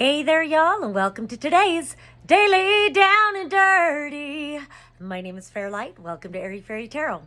Hey there, y'all, and welcome to today's Daily Down and Dirty. My name is Fairlight. Welcome to Airy Fairy Tarot.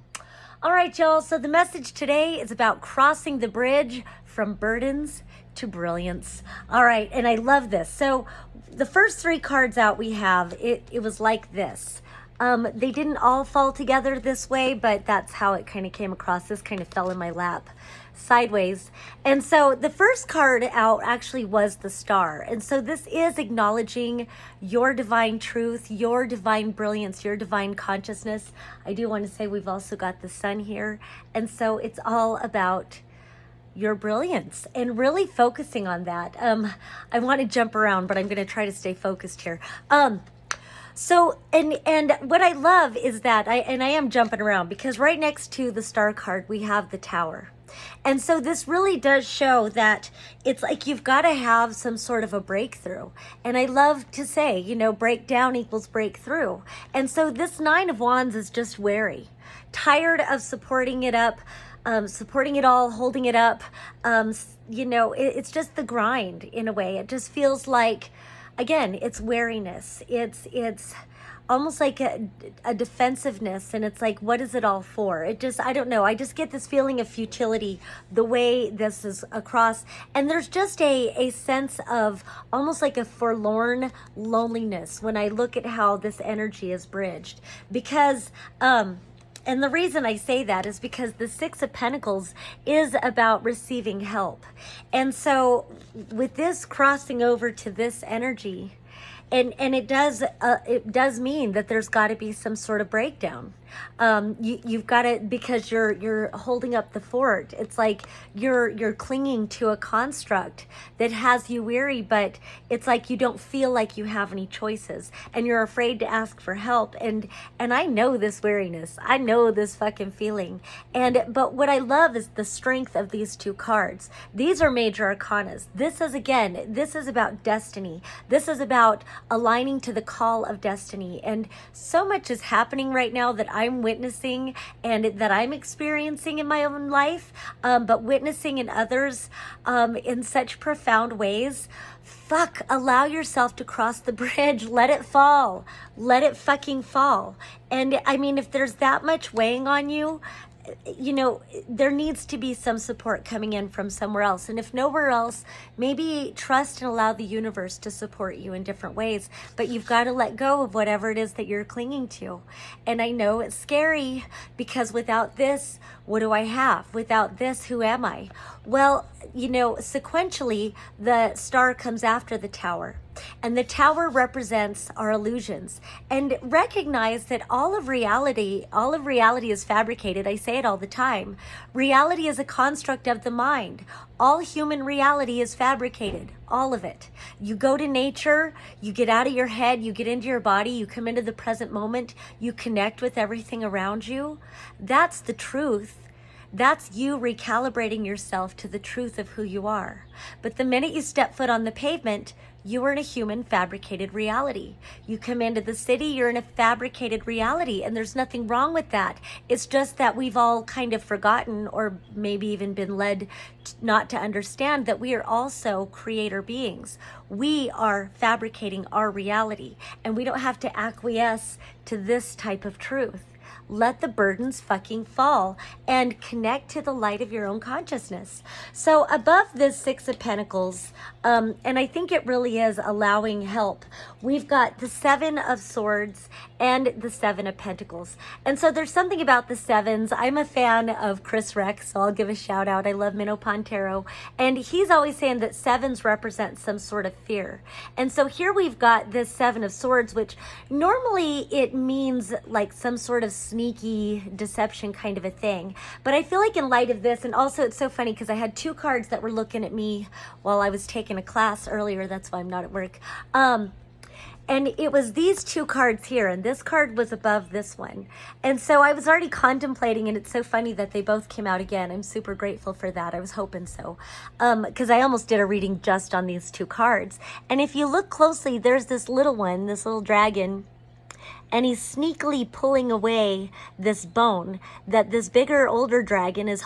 All right, y'all, so the message today is about crossing the bridge from burdens to brilliance. All right, and I love this. So the first three cards out we have, it was like this. They didn't all fall together this way, but that's how it kind of came across. This kind of fell in my lap sideways. And so the first card out actually was the Star. And so this is acknowledging your divine truth, your divine brilliance, your divine consciousness. I do want to say we've also got the Sun here. And so it's all about your brilliance and really focusing on that. I want to jump around, but I'm going to try to stay focused here. So, and what I love is that I am jumping around because right next to the Star card, we have the Tower. And so this really does show that it's like you've got to have some sort of a breakthrough. And I love to say, you know, breakdown equals breakthrough. And so this Nine of Wands is just wary, tired of supporting it up, supporting it all, holding it up. You know, it's just the grind in a way. It just feels like, again, it's wariness. It's almost like a defensiveness, and it's like, what is it all for? It just, I don't know. I just get this feeling of futility the way this is across. And there's just a sense of almost like a forlorn loneliness when I look at how this energy is bridged. Because, and the reason I say that is because the Six of Pentacles is about receiving help. And so with this crossing over to this energy, and it does mean that there's got to be some sort of breakdown. You've got to, because you're holding up the fort. It's like you're clinging to a construct that has you weary, but it's like you don't feel like you have any choices, and you're afraid to ask for help. And I know this weariness. I know this fucking feeling. But what I love is the strength of these two cards. These are major arcanas. This is about destiny. This is about aligning to the call of destiny. And so much is happening right now that I'm witnessing and that I'm experiencing in my own life, but witnessing in others in such profound ways. Fuck, allow yourself to cross the bridge. Let it fall. Let it fucking fall. And I mean, if there's that much weighing on you, you know, there needs to be some support coming in from somewhere else. And if nowhere else, maybe trust and allow the universe to support you in different ways. But you've got to let go of whatever it is that you're clinging to. And I know it's scary because without this, what do I have? Without this, who am I? Well, you know, sequentially, the Star comes after the Tower. And the Tower represents our illusions. And recognize that all of reality is fabricated. I say it all the time. Reality is a construct of the mind. All human reality is fabricated. All of it. You go to nature, you get out of your head, you get into your body, you come into the present moment, you connect with everything around you. That's the truth. That's you recalibrating yourself to the truth of who you are. But the minute you step foot on the pavement, you are in a human fabricated reality. You come into the city, you're in a fabricated reality, and there's nothing wrong with that. It's just that we've all kind of forgotten, or maybe even been led not to understand, that we are also creator beings. We are fabricating our reality, and we don't have to acquiesce to this type of truth. Let the burdens fucking fall and connect to the light of your own consciousness. So above this Six of Pentacles, and I think it really is allowing help, we've got the Seven of Swords and the Seven of Pentacles. And so there's something about the sevens. I'm a fan of Chris Rex, so I'll give a shout out. I love Minnow Pontero. And he's always saying that sevens represent some sort of fear. And so here we've got this Seven of Swords, which normally it means like some sort of sneaky deception kind of a thing. But I feel like in light of this, and also it's so funny because I had two cards that were looking at me while I was taking a class earlier. That's why I'm not at work. And it was these two cards here, and this card was above this one. And so I was already contemplating, and it's so funny that they both came out again. I'm super grateful for that. I was hoping so. Because I almost did a reading just on these two cards. And if you look closely, there's this little one, this little dragon. and he's sneakily pulling away this bone that this bigger, older dragon is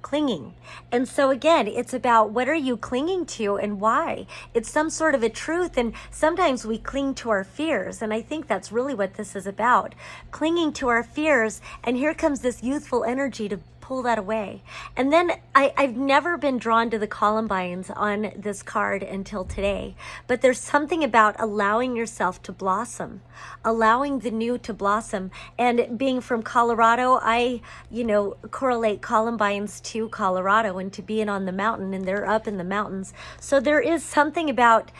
clinging. And so again, it's about what are you clinging to and why? It's some sort of a truth, and sometimes we cling to our fears, and I think that's really what this is about. Clinging to our fears, and here comes this youthful energy to pull that away. And then I've never been drawn to the columbines on this card until today, but there's something about allowing yourself to blossom, allowing the new to blossom. And being from Colorado, I, correlate columbines to Colorado and to being on the mountain, and they're up in the mountains. So there is something about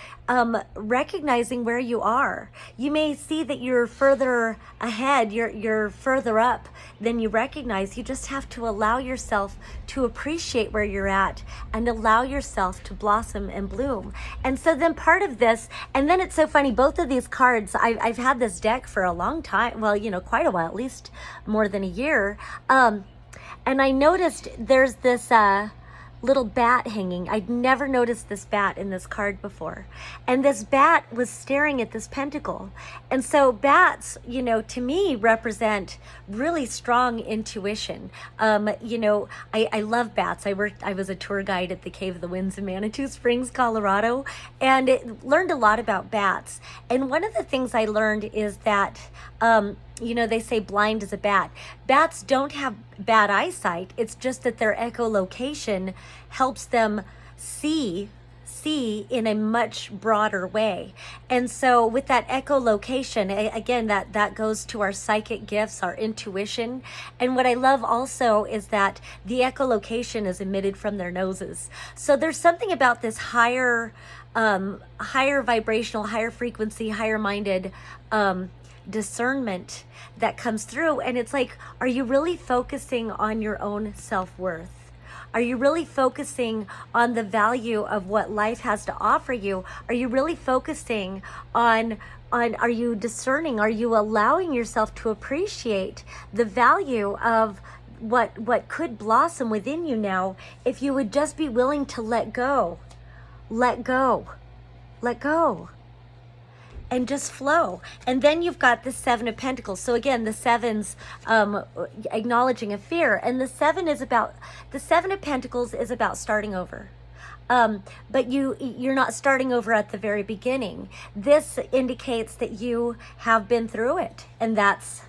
recognizing where you are. You may see that you're further ahead, you're further up than you recognize. You just have to allow yourself to appreciate where you're at and allow yourself to blossom and bloom. And so then part of this, and then it's so funny, both of these cards, I've had this deck for a long time, well, quite a while, at least more than a year. And I noticed there's this little bat hanging. I'd never noticed this bat in this card before. And this bat was staring at this pentacle. And so bats, to me represent really strong intuition. I love bats. I was a tour guide at the Cave of the Winds in Manitou Springs, Colorado, and learned a lot about bats. And one of the things I learned is that they say blind as a bat. Bats don't have bad eyesight. It's just that their echolocation helps them see in a much broader way. And so with that echolocation, again, that goes to our psychic gifts, our intuition. And what I love also is that the echolocation is emitted from their noses. So there's something about this higher vibrational, higher frequency, higher minded discernment that comes through. And it's like, are you really focusing on your own self-worth? Are you really focusing on the value of what life has to offer you? Are you really focusing on are you discerning? Are you allowing yourself to appreciate the value of what could blossom within you now if you would just be willing to let go, and just flow? And then you've got the Seven of Pentacles. So again, the seven's acknowledging a fear, and the Seven of Pentacles is about starting over. But you're not starting over at the very beginning. This indicates that you have been through it, and that's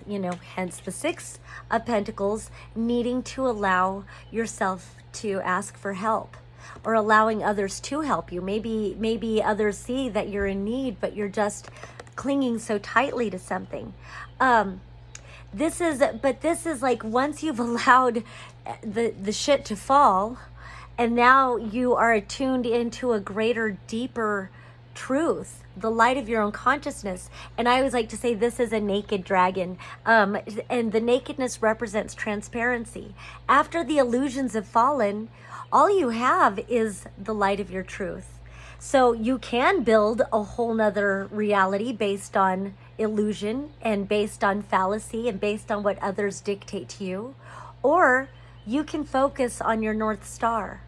hence the Six of Pentacles, needing to allow yourself to ask for help, or allowing others to help you. Maybe others see that you're in need, but you're just clinging so tightly to something. This is like, once you've allowed the shit to fall, and now you are attuned into a greater, deeper truth, the light of your own consciousness. And I always like to say this is a naked dragon, and the nakedness represents transparency. After the illusions have fallen, all you have is the light of your truth. So you can build a whole nother reality based on illusion and based on fallacy and based on what others dictate to you, or you can focus on your North Star.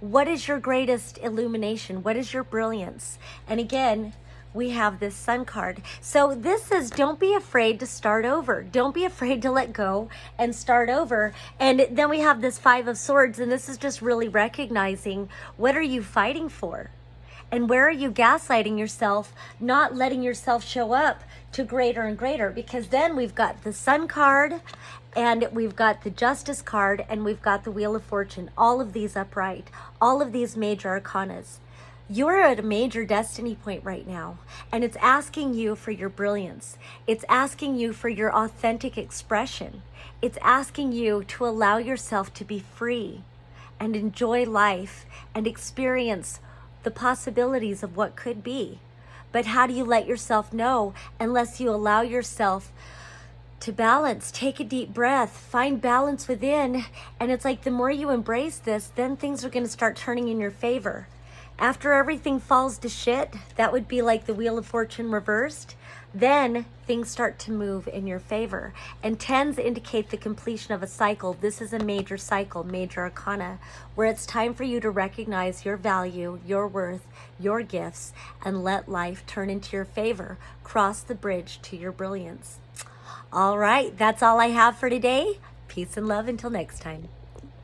What is your greatest illumination? What is your brilliance? And again, we have this Sun card. So this says, don't be afraid to start over. Don't be afraid to let go and start over. And then we have this Five of Swords, and this is just really recognizing, what are you fighting for? And where are you gaslighting yourself, not letting yourself show up to greater and greater? Because then we've got the Sun card, and we've got the Justice card, and we've got the Wheel of Fortune, all of these upright, all of these major arcanas. You're at a major destiny point right now, and it's asking you for your brilliance. It's asking you for your authentic expression. It's asking you to allow yourself to be free and enjoy life and experience the possibilities of what could be. But how do you let yourself know unless you allow yourself to balance? Take a deep breath, find balance within. And it's like, the more you embrace this, then things are going to start turning in your favor. After everything falls to shit, that would be like the Wheel of Fortune reversed, then things start to move in your favor. And tens indicate the completion of a cycle. This is a major cycle, major arcana, where it's time for you to recognize your value, your worth, your gifts, and let life turn into your favor. Cross the bridge to your brilliance. All right, that's all I have for today. Peace and love until next time.